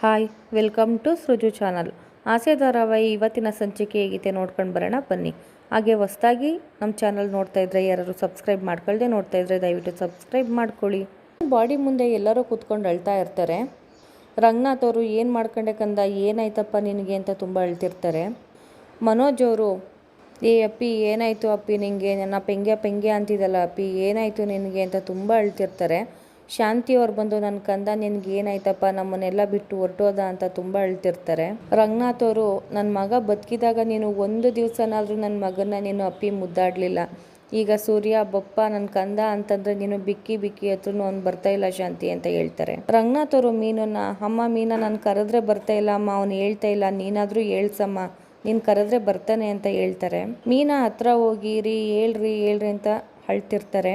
Hi welcome to Sruju channel. ಆಸೆ ಧಾರಾವಾಹಿ ಇವತ್ತಿನ ಸಂಚಿಕೆ ಹೇಗಿದೆ ನೋಡ್ಕೊಂಡು ಬರೋಣ ಬನ್ನಿ. ಹಾಗೆ ಹೊಸದಾಗಿ ನಮ್ಮ ಚಾನಲ್ ನೋಡ್ತಾ ಇದ್ರೆ ಯಾರು ಸಬ್ಸ್ಕ್ರೈಬ್ ಮಾಡ್ಕೊಳ್ದೆ ನೋಡ್ತಾ ಇದ್ರೆ ದಯವಿಟ್ಟು ಸಬ್ಸ್ಕ್ರೈಬ್ ಮಾಡ್ಕೊಳ್ಳಿ. ಬಾಡಿ ಮುಂದೆ ಎಲ್ಲರೂ ಕೂತ್ಕೊಂಡು ಅಳ್ತಾ ಇರ್ತಾರೆ. ರಂಗನಾಥ್ ಅವರು ಏನು ಮಾಡ್ಕೊಂಡೆ ಕಂದ, ಏನಾಯ್ತಪ್ಪ ನಿನಗೆ ಅಂತ ತುಂಬ ಅಳ್ತಿರ್ತಾರೆ. ಮನೋಜ್ ಅವರು ಏ ಅಪ್ಪಿ ಏನಾಯಿತು ಅಪ್ಪಿ ನಿನಗೆ, ನನ್ನ ಪೆಂಗೆ ಅಂತಿದ್ದಲ್ಲ ಅಪ್ಪಿ ಏನಾಯಿತು ನಿನಗೆ ಅಂತ ತುಂಬ ಅಳ್ತಿರ್ತಾರೆ. ಶಾಂತಿ ಅವ್ರು ಬಂದು ನನ್ನ ಕಂದ ನಿನ್ಗೆ ಏನಾಯ್ತಪ್ಪ, ನಮ್ಮನ್ನೆಲ್ಲ ಬಿಟ್ಟು ಹೊರಟೋದ ಅಂತ ತುಂಬ ಅಳ್ತಿರ್ತಾರೆ. ರಂಗನಾಥ್ ಅವರು ನನ್ನ ಮಗ ಬದುಕಿದಾಗ ನೀನು ಒಂದು ದಿವಸನಾದರೂ ನನ್ನ ಮಗನ ನೀನು ಅಪ್ಪಿ ಮುದ್ದಾಡಲಿಲ್ಲ. ಈಗ ಸೂರ್ಯ ಬಪ್ಪ ನನ್ನ ಕಂದ ಅಂತಂದರೆ ನೀನು ಬಿಕ್ಕಿ ಹತ್ರನೂ ಅವ್ನು ಬರ್ತಾ ಇಲ್ಲ ಶಾಂತಿ ಅಂತ ಹೇಳ್ತಾರೆ. ರಂಗನಾಥ್ ಅವರು ಮೀನನ್ನ, ಅಮ್ಮ ಮೀನ ನಾನು ಕರೆದ್ರೆ ಬರ್ತಾ ಇಲ್ಲ ಅಮ್ಮ, ಅವ್ನು ಹೇಳ್ತಾ ಇಲ್ಲ, ನೀನಾದರೂ ಹೇಳ್ಸಮ್ಮ, ನೀನು ಕರೆದ್ರೆ ಬರ್ತಾನೆ ಅಂತ ಹೇಳ್ತಾರೆ. ಮೀನಾ ಹತ್ರ ಹೋಗಿ ಹೇಳ್ರಿ ಅಂತ ಅಳ್ತಿರ್ತಾರೆ.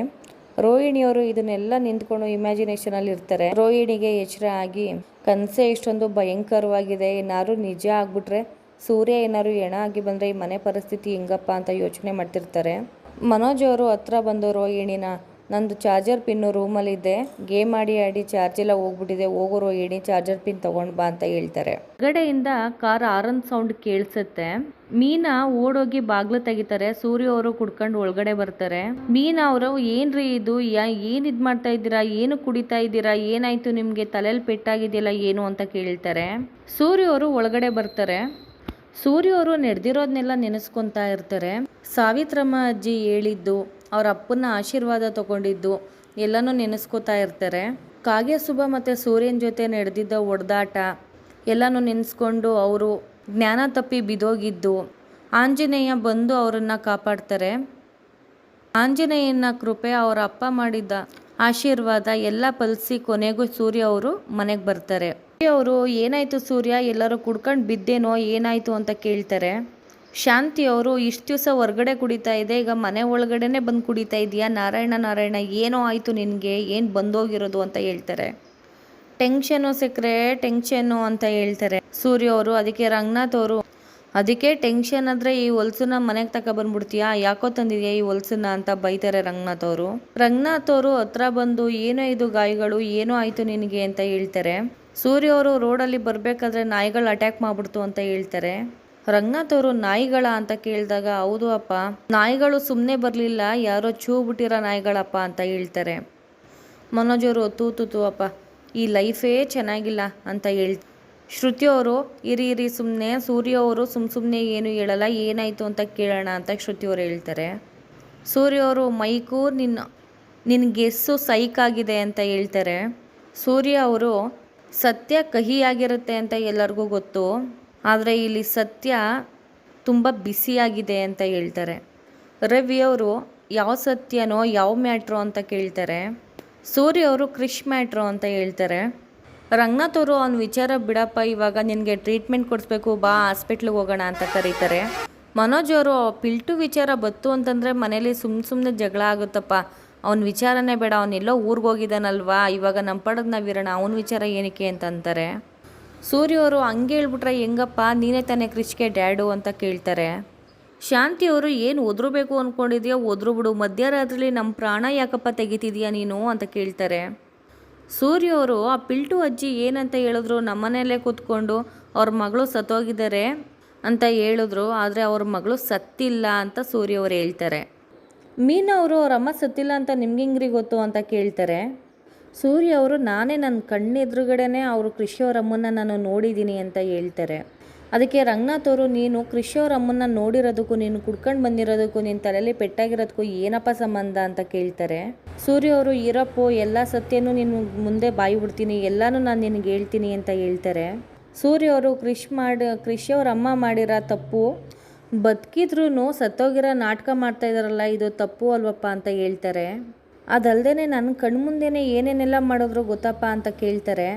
ರೋಹಿಣಿಯವರು ಇದನ್ನೆಲ್ಲ ನಿಂತ್ಕೊಂಡು ಇಮ್ಯಾಜಿನೇಷನಲ್ಲಿ ಇರ್ತಾರೆ. ರೋಹಿಣಿಗೆ ಎಚ್ಚರ ಆಗಿ ಕನಸೆ ಇಷ್ಟೊಂದು ಭಯಂಕರವಾಗಿದೆ, ಏನಾದ್ರು ನಿಜ ಆಗ್ಬಿಟ್ರೆ, ಸೂರ್ಯ ಏನಾದ್ರು ಹೆಣ ಆಗಿ ಬಂದರೆ ಈ ಮನೆ ಪರಿಸ್ಥಿತಿ ಹೆಂಗಪ್ಪ ಅಂತ ಯೋಚನೆ ಮಾಡ್ತಿರ್ತಾರೆ. ಮನೋಜ್ ಅವರು ಹತ್ರ ಬಂದು ರೋಹಿಣಿನ, ನಂದು ಚಾರ್ಜರ್ ಪಿನ್ನು ರೂಮಲ್ಲಿದೆ, ಗೇಮ್ ಆಡಿ ಚಾರ್ಜ್ ಎಲ್ಲ ಹೋಗ್ಬಿಟ್ಟಿದೆ, ಹೋಗೋ ರೋಹಿಣಿ ಚಾರ್ಜರ್ ಪಿನ್ ತೊಗೊಂಡು ಬಾ ಅಂತ ಹೇಳ್ತಾರೆ. ಹೊರಗಡೆಯಿಂದ ಕಾರ್ ಆರನ್ ಸೌಂಡ್ ಕೇಳಿಸುತ್ತೆ. ಮೀನಾ ಓಡೋಗಿ ಬಾಗ್ಲು ತೆಗಿತಾರೆ. ಸೂರ್ಯ ಅವರು ಕುಡ್ಕೊಂಡು ಒಳಗಡೆ ಬರ್ತಾರೆ. ಮೀನಾ ಅವರು ಏನ್ರಿ ಇದು, ಏನ್ ಇದ್ ಮಾಡ್ತಾ ಇದ್ದೀರಾ, ಏನು ಕುಡಿತಾ ಇದ್ದೀರಾ, ಏನಾಯ್ತು ನಿಮ್ಗೆ, ತಲೆಯಲ್ಲಿ ಪೆಟ್ಟಾಗಿದೆಯಲ್ಲ ಏನು ಅಂತ ಕೇಳ್ತಾರೆ. ಸೂರ್ಯ ಅವರು ಒಳಗಡೆ ಬರ್ತಾರೆ. ಸೂರ್ಯ ಅವರು ನಡೆದಿರೋದನ್ನೆಲ್ಲ ನೆನೆಸ್ಕೊತಾ ಇರ್ತಾರೆ. ಸಾವಿತ್ರಮ್ಮ ಅಜ್ಜಿ ಹೇಳಿದ್ದು, ಅವ್ರ ಅಪ್ಪನ ಆಶೀರ್ವಾದ ತಗೊಂಡಿದ್ದು ಎಲ್ಲನೂ ನೆನೆಸ್ಕೊತಾ ಇರ್ತಾರೆ. ಕಾವ್ಯಸುಬ್ಬ ಮತ್ತು ಸೂರ್ಯನ ಜೊತೆ ನಡೆದಿದ್ದ ಒಡೆದಾಟ ಎಲ್ಲನೂ ನೆನೆಸ್ಕೊಂಡು ಅವರು ಜ್ಞಾನ ತಪ್ಪಿ ಬಿದೋಗಿದ್ದು, ಆಂಜನೇಯ ಬಂದು ಅವರನ್ನು ಕಾಪಾಡ್ತಾರೆ. ಆಂಜನೇಯನ ಕೃಪೆ, ಅವರ ಅಪ್ಪ ಮಾಡಿದ್ದ ಆಶೀರ್ವಾದ ಎಲ್ಲ ಫಲಿಸಿ ಕೊನೆಗೂ ಸೂರ್ಯ ಅವರು ಮನೆಗೆ ಬರ್ತಾರೆ. ಅವರು ಏನಾಯ್ತು ಸೂರ್ಯ, ಎಲ್ಲರೂ ಕುಡ್ಕೊಂಡು ಬಿದ್ದೇನೋ, ಏನಾಯ್ತು ಅಂತ ಕೇಳ್ತಾರೆ. ಶಾಂತಿ ಅವರು ಇಷ್ಟು ದಿವಸ ಹೊರ್ಗಡೆ ಕುಡಿತಾ ಇದೆ, ಈಗ ಮನೆ ಒಳಗಡೆನೆ ಬಂದು ಕುಡಿತಾ ಇದೆಯಾ, ನಾರಾಯಣ ಏನೋ ಆಯಿತು ನಿನಗೆ, ಏನು ಬಂದೋಗಿರೋದು ಅಂತ ಹೇಳ್ತಾರೆ. ಟೆನ್ಷನ್ನು ಸಿಕ್ಕರೆ ಟೆನ್ಷನ್ನು ಅಂತ ಹೇಳ್ತಾರೆ ಸೂರ್ಯ ಅವರು. ಅದಕ್ಕೆ ರಂಗನಾಥ್ ಅವರು, ಅದಕ್ಕೆ ಟೆನ್ಷನ್ ಆದರೆ ಈ ಹೊಲ್ಸನ್ನ ಮನೆಗೆ ತಗೊಬಂದ್ಬಿಡ್ತೀಯಾ, ಯಾಕೋ ತಂದಿದ್ಯಾ ಈ ಹೊಲ್ಸನ್ನ ಅಂತ ಬೈತಾರೆ ರಂಗನಾಥ್ ಅವರು. ರಂಗನಾಥ್ ಅವರು ಹತ್ರ ಬಂದು, ಏನೋ ಇದು ಗಾಯಗಳು, ಏನೋ ಆಯಿತು ನಿನಗೆ ಅಂತ ಹೇಳ್ತಾರೆ. ಸೂರ್ಯ ಅವರು ರೋಡಲ್ಲಿ ಬರಬೇಕಾದ್ರೆ ನಾಯಿಗಳು ಅಟ್ಯಾಕ್ ಮಾಡ್ಬಿಡ್ತು ಅಂತ ಹೇಳ್ತಾರೆ. ರಂಗನಾಥ್ ಅವರು ನಾಯಿಗಳ ಅಂತ ಕೇಳಿದಾಗ, ಹೌದು ಅಪ್ಪ, ನಾಯಿಗಳು ಸುಮ್ಮನೆ ಬರಲಿಲ್ಲ, ಯಾರೋ ಬಿಟ್ಟಿರೋ ನಾಯಿಗಳಪ್ಪ ಅಂತ ಹೇಳ್ತಾರೆ. ಮನೋಜ್ ಅವರು, ತೂ ಅಪ್ಪ, ಈ ಲೈಫೇ ಚೆನ್ನಾಗಿಲ್ಲ ಅಂತ ಶ್ರುತಿ ಅವರು, ಇರಿ ಸುಮ್ಮನೆ, ಸೂರ್ಯ ಅವರು ಸುಮ್ಮನೆ ಏನು ಹೇಳಲ್ಲ, ಏನಾಯಿತು ಅಂತ ಕೇಳೋಣ ಅಂತ ಶ್ರುತಿ ಅವರು ಹೇಳ್ತಾರೆ. ಸೂರ್ಯ ಅವರು, ಮೈಕು ನಿನ್ನ ಗೆಸ್ಸು ಸೈಕಾಗಿದೆ ಅಂತ ಹೇಳ್ತಾರೆ. ಸೂರ್ಯ ಅವರು, ಸತ್ಯ ಕಹಿಯಾಗಿರುತ್ತೆ ಅಂತ ಎಲ್ಲರಿಗೂ ಗೊತ್ತು, ಆದರೆ ಇಲ್ಲಿ ಸತ್ಯ ತುಂಬ ಬಿಸಿಯಾಗಿದೆ ಅಂತ ಹೇಳ್ತಾರೆ. ರವಿ ಅವರು, ಯಾವ ಸತ್ಯನೋ ಯಾವ ಮ್ಯಾಟ್ರೋ ಅಂತ ಕೇಳ್ತಾರೆ. ಸೂರ್ಯ ಅವರು, ಕ್ರಿಶ್ ಮ್ಯಾಟ್ರೋ ಅಂತ ಹೇಳ್ತಾರೆ. ರಂಗನಾಥ್ ಅವರು, ಅವ್ನ ವಿಚಾರ ಬಿಡಪ್ಪ, ಇವಾಗ ನಿನಗೆ ಟ್ರೀಟ್ಮೆಂಟ್ ಕೊಡಿಸ್ಬೇಕು, ಬಾ ಹಾಸ್ಪಿಟ್ಲಿಗೆ ಹೋಗೋಣ ಅಂತ ಕರೀತಾರೆ. ಮನೋಜ್ ಅವರು, ಪಿಲ್ಟು ವಿಚಾರ ಬತ್ತು ಅಂತಂದರೆ ಮನೇಲಿ ಸುಮ್ಮನೆ ಜಗಳ ಆಗುತ್ತಪ್ಪ, ಅವ್ನ ವಿಚಾರನೇ ಬೇಡ, ಅವನೆಲ್ಲೋ ಊರಿಗೆ ಹೋಗಿದ್ದಾನಲ್ವಾ, ಇವಾಗ ನಮ್ಮ ಪಡೆದು ನಾವಿರೋಣ, ಅವನ ವಿಚಾರ ಏನಕ್ಕೆ ಅಂತ ಅಂತಾರೆ. ಸೂರ್ಯ ಅವರು, ಹಂಗೆ ಹೇಳ್ಬಿಟ್ರೆ ಹೆಂಗಪ್ಪ, ನೀನೇ ತಾನೇ ಕ್ರಿಶ್ಗೆ ಡ್ಯಾಡು ಅಂತ ಕೇಳ್ತಾರೆ. ಶಾಂತಿ ಅವರು, ಏನು ಒದ್ರಬೇಕು ಅಂದ್ಕೊಂಡಿದ್ಯಾ, ಒದ್ರು ಬಿಡು, ಮಧ್ಯರಾತ್ರಿಲಿ ನಮ್ಮ ಪ್ರಾಣ ಯಾಕಪ್ಪ ತೆಗಿತಿದ್ಯಾ ನೀನು ಅಂತ ಕೇಳ್ತಾರೆ. ಸೂರ್ಯ ಅವರು, ಆ ಪಿಲ್ಟು ಅಜ್ಜಿ ಏನಂತ ಹೇಳಿದ್ರು, ನಮ್ಮನೆಯಲ್ಲೇ ಕೂತ್ಕೊಂಡು ಅವ್ರ ಮಗಳು ಸತ್ತೋಗಿದ್ದಾರೆ ಅಂತ ಹೇಳಿದ್ರು, ಆದರೆ ಅವ್ರ ಮಗಳು ಸತ್ತಿಲ್ಲ ಅಂತ ಸೂರ್ಯ ಅವರು ಹೇಳ್ತಾರೆ. ಮೀನಾ ಅವರು, ಅವ್ರ ಅಮ್ಮ ಸತ್ತಿಲ್ಲ ಅಂತ ನಿಮ್ಗೆ ಹೆಂಗ್ರಿ ಗೊತ್ತು ಅಂತ ಕೇಳ್ತಾರೆ. ಸೂರ್ಯ ಅವರು, ನಾನೇ ನನ್ನ ಕಣ್ಣೆದುರುಗಡೆನೇ ಅವರು ಕೃಷಿ ಅವ್ರ ಅಮ್ಮನ್ನ ನಾನು ನೋಡಿದ್ದೀನಿ ಅಂತ ಹೇಳ್ತಾರೆ. ಅದಕ್ಕೆ ರಂಗನಾಥ್ ಅವರು, ನೀನು ಕೃಷಿ ಅವ್ರ ಅಮ್ಮನ್ನ ನೋಡಿರೋದಕ್ಕೂ ನೀನು ಕುಡ್ಕೊಂಡು ಬಂದಿರೋದಕ್ಕೂ ನಿನ್ನ ತಲೆಯಲ್ಲಿ ಪೆಟ್ಟಾಗಿರೋದಕ್ಕೂ ಏನಪ್ಪ ಸಂಬಂಧ ಅಂತ ಕೇಳ್ತಾರೆ. ಸೂರ್ಯ ಅವರು, ಇರಪ್ಪು, ಎಲ್ಲ ಸತ್ಯನೂ ನಿನ್ನ ಮುಂದೆ ಬಾಯಿ ಬಿಡ್ತೀನಿ, ಎಲ್ಲನೂ ನಾನು ನಿನಗೆ ಹೇಳ್ತೀನಿ ಅಂತ ಹೇಳ್ತಾರೆ. ಸೂರ್ಯ ಅವರು, ಕೃಷಿ ಅವ್ರ ಅಮ್ಮ ಮಾಡಿರೋ ತಪ್ಪು, ಬದುಕಿದ್ರೂ ಸತ್ತೋಗಿರೋ ನಾಟಕ ಮಾಡ್ತಾ ಇದ್ದಾರಲ್ಲ, ಇದು ತಪ್ಪು ಅಲ್ವಪ್ಪ ಅಂತ ಹೇಳ್ತಾರೆ. ಅದಲ್ಲದೆ ನನ್ನ ಕಣ್ಮುಂದೆನೇ ಏನೇನೆಲ್ಲ ಮಾಡಿದ್ರು ಗೊತ್ತಪ್ಪ ಅಂತ ಕೇಳ್ತಾರೆ.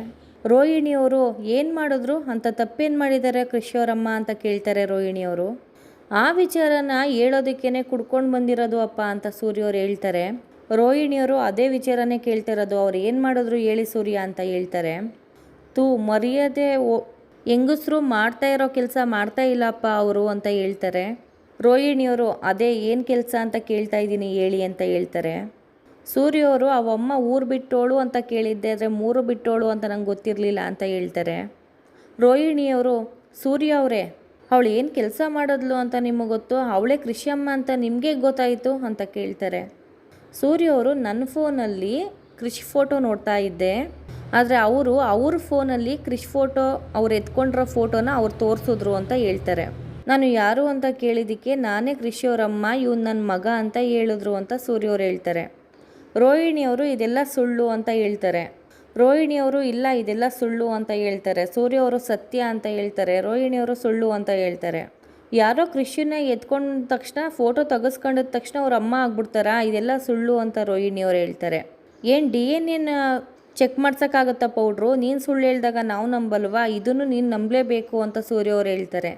ರೋಹಿಣಿಯವರು, ಏನು ಮಾಡಿದ್ರು ಅಂತ, ತಪ್ಪೇನು ಮಾಡಿದ್ದಾರೆ ಕೃಷಿಯವರಮ್ಮ ಅಂತ ಕೇಳ್ತಾರೆ ರೋಹಿಣಿಯವರು. ಆ ವಿಚಾರನ ಹೇಳೋದಕ್ಕೇ ಕುಡ್ಕೊಂಡು ಬಂದಿರೋದು ಅಪ್ಪ ಅಂತ ಸೂರ್ಯವ್ರು ಹೇಳ್ತಾರೆ. ರೋಹಿಣಿಯವರು, ಅದೇ ವಿಚಾರನೇ ಕೇಳ್ತಿರೋದು, ಅವ್ರು ಏನು ಮಾಡಿದ್ರು ಹೇಳಿ ಸೂರ್ಯ ಅಂತ ಹೇಳ್ತಾರೆ. ಮರ್ಯಾದೆ ಹೆಂಗಸರು ಮಾಡ್ತಾ ಇರೋ ಕೆಲಸ ಮಾಡ್ತಾ ಇಲ್ಲಪ್ಪ ಅವರು ಅಂತ ಹೇಳ್ತಾರೆ. ರೋಹಿಣಿಯವರು, ಅದೇ ಏನು ಕೆಲಸ ಅಂತ ಕೇಳ್ತಾ ಇದ್ದೀನಿ ಹೇಳಿ ಅಂತ ಹೇಳ್ತಾರೆ. ಸೂರ್ಯ ಅವರು ಅವಮ್ಮ ಊರು ಬಿಟ್ಟೋಳು ಅಂತ ಕೇಳಿದ್ದೆ, ಆದರೆ ಮೂರು ಬಿಟ್ಟೋಳು ಅಂತ ನಂಗೆ ಗೊತ್ತಿರಲಿಲ್ಲ ಅಂತ ಹೇಳ್ತಾರೆ. ರೋಹಿಣಿಯವರು, ಸೂರ್ಯ ಅವರೇ, ಅವಳು ಏನು ಕೆಲಸ ಮಾಡಿದ್ಲು ಅಂತ ನಿಮಗೆ ಗೊತ್ತು? ಅವಳೇ ಕೃಷಿಯಮ್ಮ ಅಂತ ನಿಮಗೆ ಗೊತ್ತಾಯಿತು ಅಂತ ಕೇಳ್ತಾರೆ. ಸೂರ್ಯ ಅವರು, ನನ್ನ ಫೋನಲ್ಲಿ ಕೃಷಿ ಫೋಟೋ ನೋಡ್ತಾ ಇದ್ದೆ, ಆದರೆ ಅವ್ರ ಫೋನಲ್ಲಿ ಕೃಷಿ ಫೋಟೋ ಅವ್ರು ಎತ್ಕೊಂಡಿರೋ ಫೋಟೋನ ಅವ್ರು ತೋರಿಸಿದ್ರು ಅಂತ ಹೇಳ್ತಾರೆ. ನಾನು ಯಾರು ಅಂತ ಕೇಳಿದ್ದಕ್ಕೆ ನಾನೇ ಕೃಷಿಯವರಮ್ಮ, ಇವನು ನನ್ನ ಮಗ ಅಂತ ಹೇಳಿದ್ರು ಅಂತ ಸೂರ್ಯ ಅವರು ಹೇಳ್ತಾರೆ. ರೋಹಿಣಿಯವರು ಇದೆಲ್ಲ ಸುಳ್ಳು ಅಂತ ಹೇಳ್ತಾರೆ. ರೋಹಿಣಿಯವರು ಇಲ್ಲ ಇದೆಲ್ಲ ಸುಳ್ಳು ಅಂತ ಹೇಳ್ತಾರೆ. ಸೂರ್ಯ ಅವರು ಸತ್ಯ ಅಂತ ಹೇಳ್ತಾರೆ. ರೋಹಿಣಿಯವರು ಸುಳ್ಳು ಅಂತ ಹೇಳ್ತಾರೆ. ಯಾರೋ ಕೃಷಿನ ಎತ್ಕೊಂಡ ತಕ್ಷಣ ಫೋಟೋ ತೆಗೆಸ್ಕೊಂಡಿದ ತಕ್ಷಣ ಅವ್ರ ಅಮ್ಮ ಆಗ್ಬಿಡ್ತಾರಾ? ಇದೆಲ್ಲ ಸುಳ್ಳು ಅಂತ ರೋಹಿಣಿಯವರು ಹೇಳ್ತಾರೆ. ಏನು DNA ಚೆಕ್ ಮಾಡ್ಸೋಕ್ಕಾಗತ್ತಾ ಪೌಡ್ರು? ನೀನು ಸುಳ್ಳು ಹೇಳಿದಾಗ ನಾವು ನಂಬಲ್ವಾ? ಇದನ್ನು ನೀನು ನಂಬಲೇಬೇಕು ಅಂತ ಸೂರ್ಯ ಅವರು ಹೇಳ್ತಾರೆ.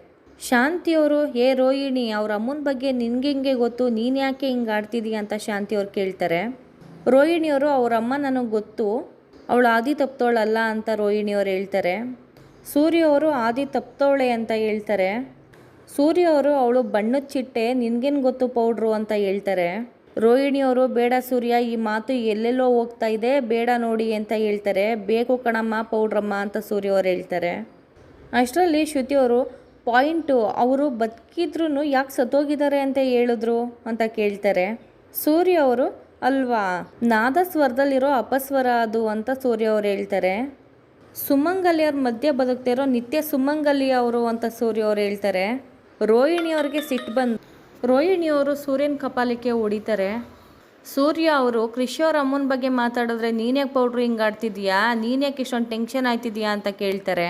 ಶಾಂತಿಯವರು, ರೋಹಿಣಿ, ಅವ್ರ ಅಮ್ಮನ ಬಗ್ಗೆ ನಿನ್ಗೆ ಹಿಂಗೆ ಗೊತ್ತು, ನೀನು ಯಾಕೆ ಹಿಂಗೆ ಆಡ್ತಿದೀಯ ಅಂತ ಶಾಂತಿಯವ್ರು ಕೇಳ್ತಾರೆ. ರೋಹಿಣಿಯವರು, ಅವ್ರ ಅಮ್ಮ ನನಗೆ ಗೊತ್ತು, ಅವಳು ಆದಿ ತಪ್ತೋಳಲ್ಲ ಅಂತ ರೋಹಿಣಿಯವರು ಹೇಳ್ತಾರೆ. ಸೂರ್ಯ ಅವರು ಆದಿ ತಪ್ತೋಳೆ ಅಂತ ಹೇಳ್ತಾರೆ. ಸೂರ್ಯ ಅವರು, ಅವಳು ಬಣ್ಣದ ಚಿಟ್ಟೆ, ನಿನ್ಗೇನು ಗೊತ್ತು ಪೌಡ್ರು ಅಂತ ಹೇಳ್ತಾರೆ. ರೋಹಿಣಿಯವರು, ಬೇಡ ಸೂರ್ಯ, ಈ ಮಾತು ಎಲ್ಲೆಲ್ಲೋ ಹೋಗ್ತಾ ಇದೆ, ಬೇಡ ನೋಡಿ ಅಂತ ಹೇಳ್ತಾರೆ. ಬೇಕು ಕಣಮ್ಮ ಪೌಡ್ರಮ್ಮ ಅಂತ ಸೂರ್ಯ ಅವರು ಹೇಳ್ತಾರೆ. ಅಷ್ಟರಲ್ಲಿ ಶ್ರುತಿಯವರು, ಪಾಯಿಂಟು, ಅವರು ಬದುಕಿದ್ರು ಯಾಕೆ ಸತ್ತೋಗಿದ್ದಾರೆ ಅಂತ ಹೇಳಿದ್ರು ಅಂತ ಕೇಳ್ತಾರೆ. ಸೂರ್ಯ ಅವರು, ಅಲ್ವಾ, ನಾದ ಸ್ವರದಲ್ಲಿರೋ ಅಪಸ್ವರ ಅದು ಅಂತ ಸೂರ್ಯ ಅವರು ಹೇಳ್ತಾರೆ. ಸುಮಂಗಲಿಯರ ಮಧ್ಯೆ ಬದುಕ್ತಿರೋ ನಿತ್ಯ ಸುಮಂಗಲಿ ಅವರು ಅಂತ ಸೂರ್ಯ ಅವರು ಹೇಳ್ತಾರೆ. ರೋಹಿಣಿಯವ್ರಿಗೆ ಸಿಟ್ಟು ಬಂದು ರೋಹಿಣಿಯವರು ಸೂರ್ಯನ ಕಪಾಲಕ್ಕೆ ಹೊಡಿತಾರೆ. ಸೂರ್ಯ ಅವರು, ಕೃಷಿಯವ್ರ ಅಮ್ಮನ ಬಗ್ಗೆ ಮಾತಾಡಿದ್ರೆ ನೀನ್ಯಾಕೆ ಪೌಡ್ರು ಹಿಂಗೆ ಆಡ್ತಿದ್ಯಾ, ನೀನ್ಯಾಕೆ ಇಷ್ಟೊಂದು ಟೆನ್ಷನ್ ಆಯ್ತಿದ್ಯಾ ಅಂತ ಕೇಳ್ತಾರೆ.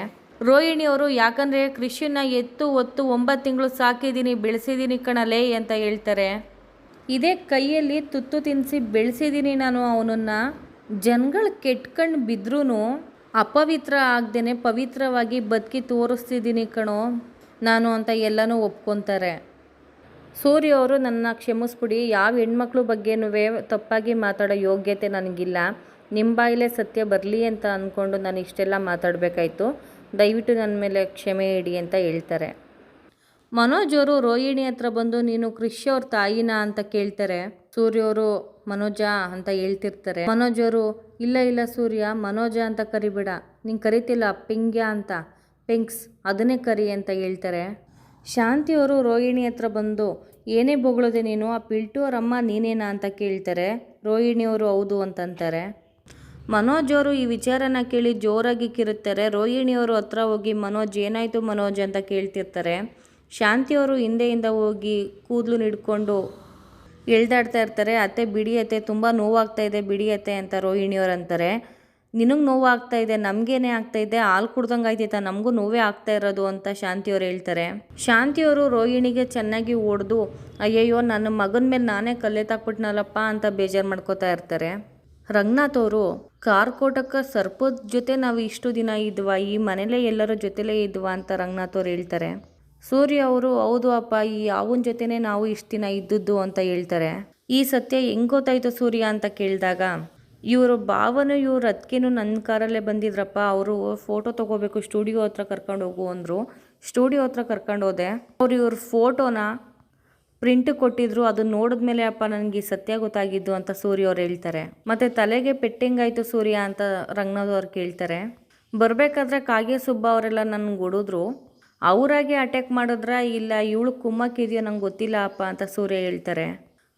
ರೋಹಿಣಿಯವರು, ಯಾಕಂದರೆ ಕೃಷಿನ ಎತ್ತು ಒತ್ತು 9 ತಿಂಗಳು ಸಾಕಿದ್ದೀನಿ, ಬೆಳೆಸಿದ್ದೀನಿ ಕಣಲೇ ಅಂತ ಹೇಳ್ತಾರೆ. ಇದೇ ಕೈಯಲ್ಲಿ ತುತ್ತು ತಿನ್ನಿಸಿ ಬೆಳೆಸಿದ್ದೀನಿ ನಾನು ಅವನನ್ನು, ಜನಗಳು ಕೆಟ್ಕಂಡು ಬಿದ್ರೂ ಅಪವಿತ್ರ ಆಗ್ದೇನೆ ಪವಿತ್ರವಾಗಿ ಬದುಕಿ ತೋರಿಸ್ತಿದ್ದೀನಿ ಕಣೋ ನಾನು ಅಂತ ಎಲ್ಲನೂ ಒಪ್ಕೊತಾರೆ. ಸೂರ್ಯ ಅವರು, ನನ್ನ ಕ್ಷಮಿಸ್ಬಿಡಿ, ಯಾವ ಹೆಣ್ಮಕ್ಳು ಬಗ್ಗೆನೂ ತಪ್ಪಾಗಿ ಮಾತಾಡೋ ಯೋಗ್ಯತೆ ನನಗಿಲ್ಲ, ನಿಮ್ಮ ಬಾಯಿಲೇ ಸತ್ಯ ಬರಲಿ ಅಂತ ಅಂದ್ಕೊಂಡು ನಾನು ಇಷ್ಟೆಲ್ಲ ಮಾತಾಡಬೇಕಾಯ್ತು, ದಯವಿಟ್ಟು ನನ್ನ ಮೇಲೆ ಕ್ಷಮೆ ಇಡಿ ಅಂತ ಹೇಳ್ತಾರೆ. ಮನೋಜ್ ಅವರು ರೋಹಿಣಿ ಹತ್ರ ಬಂದು, ನೀನು ಕೃಷಿಯವ್ರ ತಾಯಿನಾ ಅಂತ ಕೇಳ್ತಾರೆ. ಸೂರ್ಯ ಅವರು, ಮನೋಜ ಅಂತ ಹೇಳ್ತಿರ್ತಾರೆ. ಮನೋಜ್ ಅವರು, ಇಲ್ಲ ಸೂರ್ಯ, ಮನೋಜ ಅಂತ ಕರಿಬೇಡ, ನೀನು ಕರಿತಿಲ್ಲ ಪಿಂಗ್ಯ ಅಂತ, ಪಿಂಕ್ಸ್ ಅದನ್ನೇ ಕರಿ ಅಂತ ಹೇಳ್ತಾರೆ. ಶಾಂತಿಯವರು ರೋಹಿಣಿ ಹತ್ರ ಬಂದು, ಏನೇ ಬೊಗಳೋದೆ ನೀನು, ಆ ಪಿಲ್ಟು ಅವ್ರ ಅಮ್ಮ ನೀನೇನಾ ಅಂತ ಕೇಳ್ತಾರೆ. ರೋಹಿಣಿಯವರು ಹೌದು ಅಂತಂತಾರೆ. ಮನೋಜ್ ಅವರು ಈ ವಿಚಾರನ ಕೇಳಿ ಜೋರಾಗಿ ಕಿರುತ್ತಾರೆ. ರೋಹಿಣಿಯವರು ಹತ್ರ ಹೋಗಿ, ಮನೋಜ್ ಏನಾಯಿತು ಮನೋಜ್ ಅಂತ ಕೇಳ್ತಿರ್ತಾರೆ. ಶಾಂತಿಯವರು ಹಿಂದೆಯಿಂದ ಹೋಗಿ ಕೂದಲು ಹಿಡ್ಕೊಂಡು ಎಳ್ದಾಡ್ತಾ ಇರ್ತಾರೆ. ಅತ್ತೆ ಬಿಡಿಯತ್ತೆ, ತುಂಬ ನೋವಾಗ್ತಾ ಇದೆ ಬಿಡಿಯತ್ತೆ ಅಂತ ರೋಹಿಣಿಯವ್ರು ಅಂತಾರೆ. ನಿನಗೆ ನೋವಾಗ್ತಾ ಇದೆ, ನಮಗೇನೆ ಆಗ್ತಾ ಇದೆ, ಹಾಲು ಕುಡ್ದಂಗೆ ಆಯ್ತೈತ, ನಮಗೂ ನೋವೇ ಆಗ್ತಾ ಇರೋದು ಅಂತ ಶಾಂತಿಯವರು ಹೇಳ್ತಾರೆ. ಶಾಂತಿಯವರು ರೋಹಿಣಿಗೆ ಚೆನ್ನಾಗಿ ಹೊಡೆದು, ಅಯ್ಯಯ್ಯೋ ನನ್ನ ಮಗನ ಮೇಲೆ ನಾನೇ ಕಲ್ಲೆತ್ತಾಕ್ಬಿಟ್ನಲ್ಲಪ್ಪ ಅಂತ ಬೇಜಾರು ಮಾಡ್ಕೋತಾ ಇರ್ತಾರೆ. ರಂಗನಾಥ್ ಅವರು, ಕಾರ್ಕೋಟಕ ಸರ್ಪದ ಜೊತೆ ನಾವು ಇಷ್ಟು ದಿನ ಇದ್ವಾ, ಈ ಮನೇಲೇ ಎಲ್ಲರ ಜೊತೆಲೇ ಇದ್ವಾ ಅಂತ ರಂಗನಾಥ್ ಅವ್ರು ಹೇಳ್ತಾರೆ. ಸೂರ್ಯ ಅವರು, ಹೌದು ಅಪ್ಪ, ಈ ಯಾವನ ಜೊತೆನೇ ನಾವು ಇಷ್ಟು ದಿನ ಇದ್ದದ್ದು ಅಂತ ಹೇಳ್ತಾರೆ. ಈ ಸತ್ಯ ಹೆಂಗೆ ಗೊತ್ತಾಯ್ತು ಸೂರ್ಯ ಅಂತ ಕೇಳಿದಾಗ, ಇವರು ಭಾವನು ಇವ್ರು ಅದಕ್ಕೇನು ನನ್ನ ಕಾರಲ್ಲೇ ಬಂದಿದ್ರಪ್ಪ, ಅವರು ಫೋಟೋ ತೊಗೋಬೇಕು ಸ್ಟುಡಿಯೋ ಹತ್ರ ಕರ್ಕೊಂಡು ಹೋಗು ಅಂದರು. ಸ್ಟುಡಿಯೋ ಹತ್ರ ಕರ್ಕೊಂಡು ಹೋದೆ, ಅವ್ರು ಇವ್ರ ಫೋಟೋನ ಪ್ರಿಂಟ್ ಕೊಟ್ಟಿದ್ರು, ಅದನ್ನ ನೋಡಿದ್ಮೇಲೆ ಅಪ್ಪ ನನಗೆ ಈ ಸತ್ಯ ಗೊತ್ತಾಗಿದ್ದು ಅಂತ ಸೂರ್ಯ ಅವ್ರು ಹೇಳ್ತಾರೆ. ಮತ್ತು ತಲೆಗೆ ಪೆಟ್ಟಿಂಗಾಯ್ತು ಸೂರ್ಯ ಅಂತ ರಂಗನಾಥ್ ಅವ್ರು ಕೇಳ್ತಾರೆ. ಬರಬೇಕಾದ್ರೆ ಕಾಗೆ ಸುಬ್ಬ ಅವರೆಲ್ಲ ನನಗೆ ಹೊಡಿದ್ರು, ಅವರಾಗೆ ಅಟ್ಯಾಕ್ ಮಾಡಿದ್ರ ಇಲ್ಲ ಇವಳು ಕುಮ್ಮಕ್ಕಿದೆಯೋ ನಂಗೆ ಗೊತ್ತಿಲ್ಲ ಅಪ್ಪ ಅಂತ ಸೂರ್ಯ ಹೇಳ್ತಾರೆ.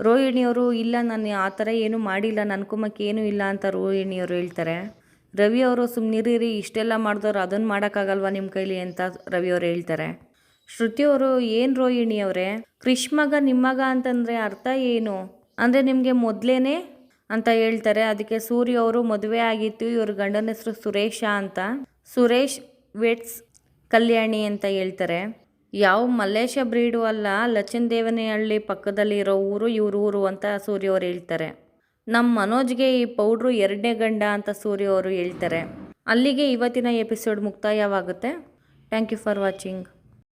ರೋಹಿಣಿಯವರು, ಇಲ್ಲ ನಾನು ಆ ಥರ ಏನೂ ಮಾಡಿಲ್ಲ, ನನ್ನ ಕುಮ್ಮಕ್ಕೆ ಏನೂ ಇಲ್ಲ ಅಂತ ರೋಹಿಣಿಯವರು ಹೇಳ್ತಾರೆ. ರವಿಯವರು, ಸುಮ್ಮನಿರಿ, ಇಷ್ಟೆಲ್ಲ ಮಾಡಿದವ್ರು ಅದನ್ನು ಮಾಡೋಕ್ಕಾಗಲ್ವ ನಿಮ್ಮ ಕೈಲಿ ಅಂತ ರವಿಯವರು ಹೇಳ್ತಾರೆ. ಶ್ರುತಿಯವರು, ಏನು ರೋಹಿಣಿಯವರೇ, ಕೃಷ್ ಮಗ ನಿಮ್ಮ ಮಗ ಅಂತಂದರೆ ಅರ್ಥ ಏನು, ಅಂದರೆ ನಿಮಗೆ ಮೊದಲೇನೆ ಅಂತ ಹೇಳ್ತಾರೆ. ಅದಕ್ಕೆ ಸೂರ್ಯ ಅವರು, ಮದುವೆ ಆಗಿತ್ತು, ಇವ್ರ ಗಂಡನ ಹೆಸರು ಸುರೇಶ ಅಂತ, ಸುರೇಶ್ ವೆಟ್ಸ್ ಕಲ್ಯಾಣಿ ಅಂತ ಹೇಳ್ತಾರೆ. ಯಾವ ಮಲ್ಲೇಶ ಬ್ರೀಡು ಅಲ್ಲ, ಲಚನದೇವನಹಳ್ಳಿ ಪಕ್ಕದಲ್ಲಿ ಇರೋ ಊರು ಇವ್ರ ಊರು ಅಂತ ಸೂರ್ಯ ಅವರು ಹೇಳ್ತಾರೆ. ನಮ್ಮ ಮನೋಜ್ಗೆ ಈ ಪೌಡ್ರು 2ನೇ ಗಂಡ ಅಂತ ಸೂರ್ಯ ಅವರು ಹೇಳ್ತಾರೆ. ಅಲ್ಲಿಗೆ ಇವತ್ತಿನ ಎಪಿಸೋಡ್ ಮುಕ್ತಾಯವಾಗುತ್ತೆ. Thank you for watching.